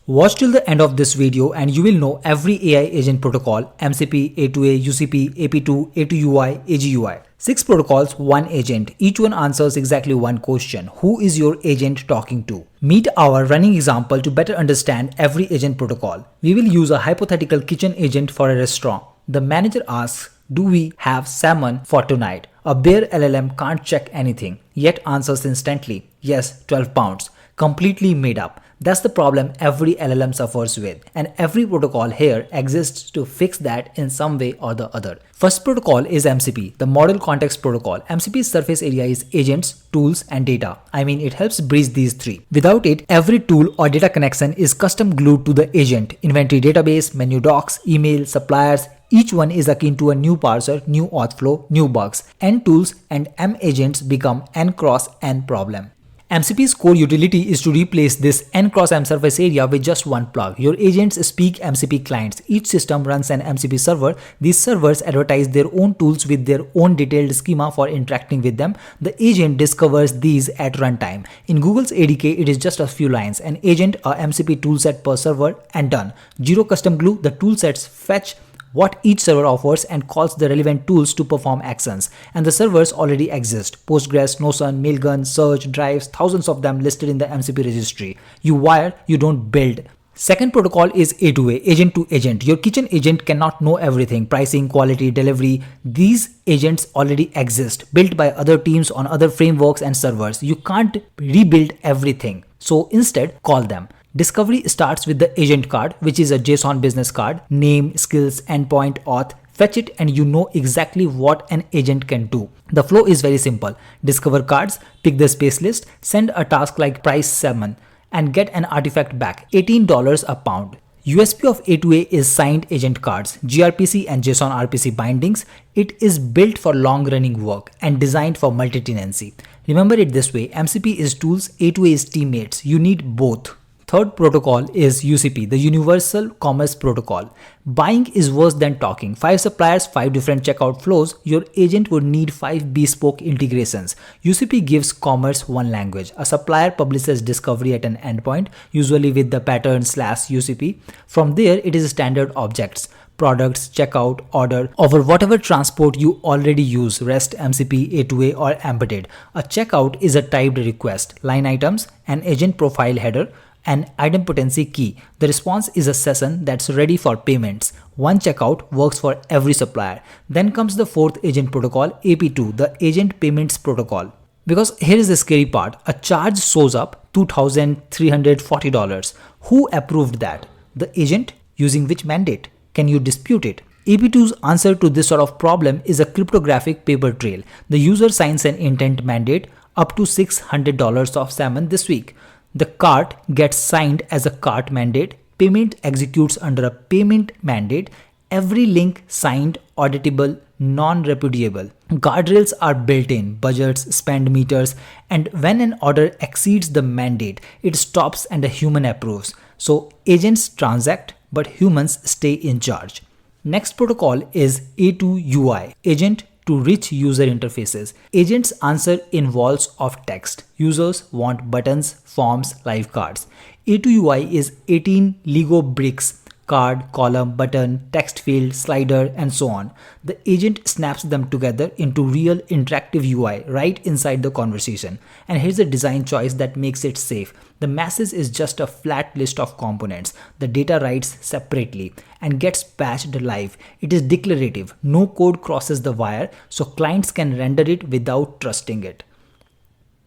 Watch till the end of this video and you will know every AI agent protocol: MCP, A2A, UCP, AP2, A2UI, AGUI. 6 protocols, 1 agent. Each one answers exactly one question: who is your agent talking to? Meet our running example to better understand every agent protocol. We will use a hypothetical kitchen agent for a restaurant. The manager asks, "Do we have salmon for tonight?" A bare LLM can't check anything, yet answers instantly, "Yes, 12 pounds. Completely made up. That's the problem every LLM suffers with, and every protocol here exists to fix that in some way or the other. First protocol is MCP, the Model Context Protocol. MCP's surface area is agents, tools, and data. I mean, it helps bridge these three. Without it, every tool or data connection is custom glued to the agent. Inventory database, menu docs, email, suppliers, each one is akin to a new parser, new auth flow, new bugs. N tools and M agents become N cross N problem. MCP's core utility is to replace this N cross M surface area with just one plug. Your agents speak MCP clients. Each system runs an MCP server. These servers advertise their own tools with their own detailed schema for interacting with them. The agent discovers these at runtime. In Google's ADK, it is just a few lines. An agent, a MCP toolset per server, and done. Zero custom glue. The toolsets fetch what each server offers and calls the relevant tools to perform actions. And the servers already exist: Postgres, Notion, Mailgun, Search, Drives, thousands of them listed in the MCP registry. You wire, you don't build. Second protocol is A2A, agent to agent. Your kitchen agent cannot know everything: pricing, quality, delivery. These agents already exist, built by other teams on other frameworks and servers. You can't rebuild everything. So instead, call them. Discovery starts with the agent card, which is a JSON business card: name, skills, endpoint, auth. Fetch it and you know exactly what an agent can do. The flow is very simple. Discover cards, pick the space list, send a task like price salmon, and get an artifact back, $18 a pound. USP of A2A is signed agent cards, gRPC and JSON RPC bindings. It is built for long-running work and designed for multi-tenancy. Remember it this way: MCP is tools, A2A is teammates. You need both. Third protocol is UCP, the Universal Commerce Protocol. Buying is worse than talking. 5 suppliers, 5 different checkout flows. Your agent would need 5 bespoke integrations. UCP gives commerce one language. A supplier publishes discovery at an endpoint, usually with the pattern /UCP. From there, it is standard objects: products, checkout, order, over whatever transport you already use: REST, MCP, A2A, or embedded. A checkout is a typed request, line items, an agent profile header, an idempotency key. The response is a session that's ready for payments. One checkout works for every supplier. Then comes the fourth agent protocol, AP2, the Agent Payments Protocol. Because here is the scary part: a charge shows up, $2,340. Who approved that? The agent? Using which mandate? Can you dispute it? AP2's answer to this sort of problem is a cryptographic paper trail. The user signs an intent mandate: up to $600 of salmon this week. The cart gets signed as a cart mandate. Payment executes under a payment mandate. Every link signed, auditable, non-repudiable. Guardrails are built in: budgets, spend meters, and when an order exceeds the mandate, it stops and a human approves. So agents transact, but humans stay in charge. Next protocol is A2UI, agent to rich user interfaces. Agents answer in walls of text. Users want buttons, forms, live cards. A2UI is 18 Lego bricks: card, column, button, text field, slider, and so on. The agent snaps them together into real interactive UI right inside the conversation. And here's a design choice that makes it safe. The message is just a flat list of components. The data writes separately and gets patched live. It is declarative. No code crosses the wire, so clients can render it without trusting it.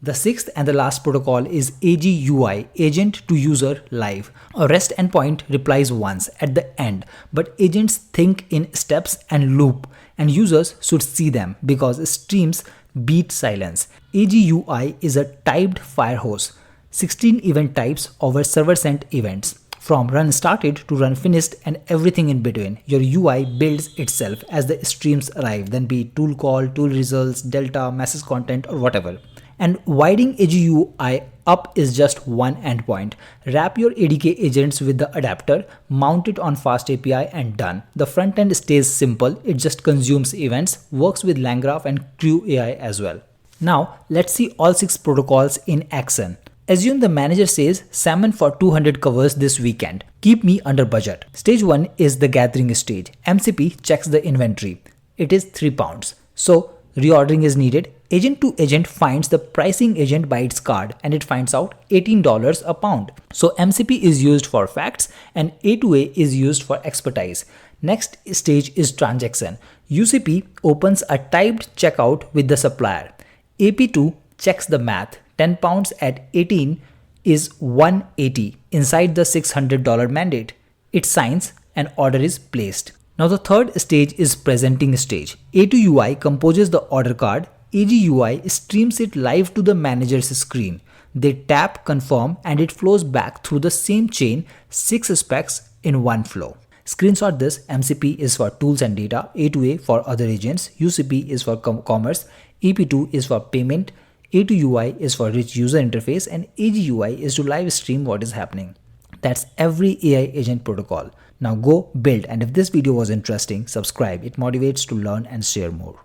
The sixth and the last protocol is AGUI, Agent to User Live. A REST endpoint replies once at the end, but agents think in steps and loop, and users should see them because streams beat silence. AGUI is a typed firehose, 16 event types over server-sent events, from run started to run finished and everything in between. Your UI builds itself as the streams arrive, then be it tool call, tool results, delta, message content, or whatever. And wiring AGUI up is just one endpoint. Wrap your ADK agents with the adapter, mount it on Fast API, and done. The front end stays simple. It just consumes events, works with LangGraph and Crew AI as well. Now let's see all 6 protocols in action. Assume the manager says salmon for 200 covers this weekend. Keep me under budget. Stage 1 is the gathering stage. MCP checks the inventory. It is 3 pounds. So reordering is needed. Agent to agent finds the pricing agent by its card and it finds out $18 a pound. So MCP is used for facts and A2A is used for expertise. Next stage is transaction. UCP opens a typed checkout with the supplier. AP2 checks the math. 10 pounds at 18 is 180 inside the $600 mandate. It signs and order is placed. Now the third stage is presenting stage. A2UI composes the order card. AGUI streams it live to the manager's screen. They tap confirm and it flows back through the same chain, 6 specs in one flow. Screenshot this. MCP is for tools and data, A2A for other agents, UCP is for commerce, AP2 is for payment, A2UI is for rich user interface, and AGUI is to live stream what is happening. That's every AI agent protocol. Now go build, and if this video was interesting, subscribe. It motivates to learn and share more.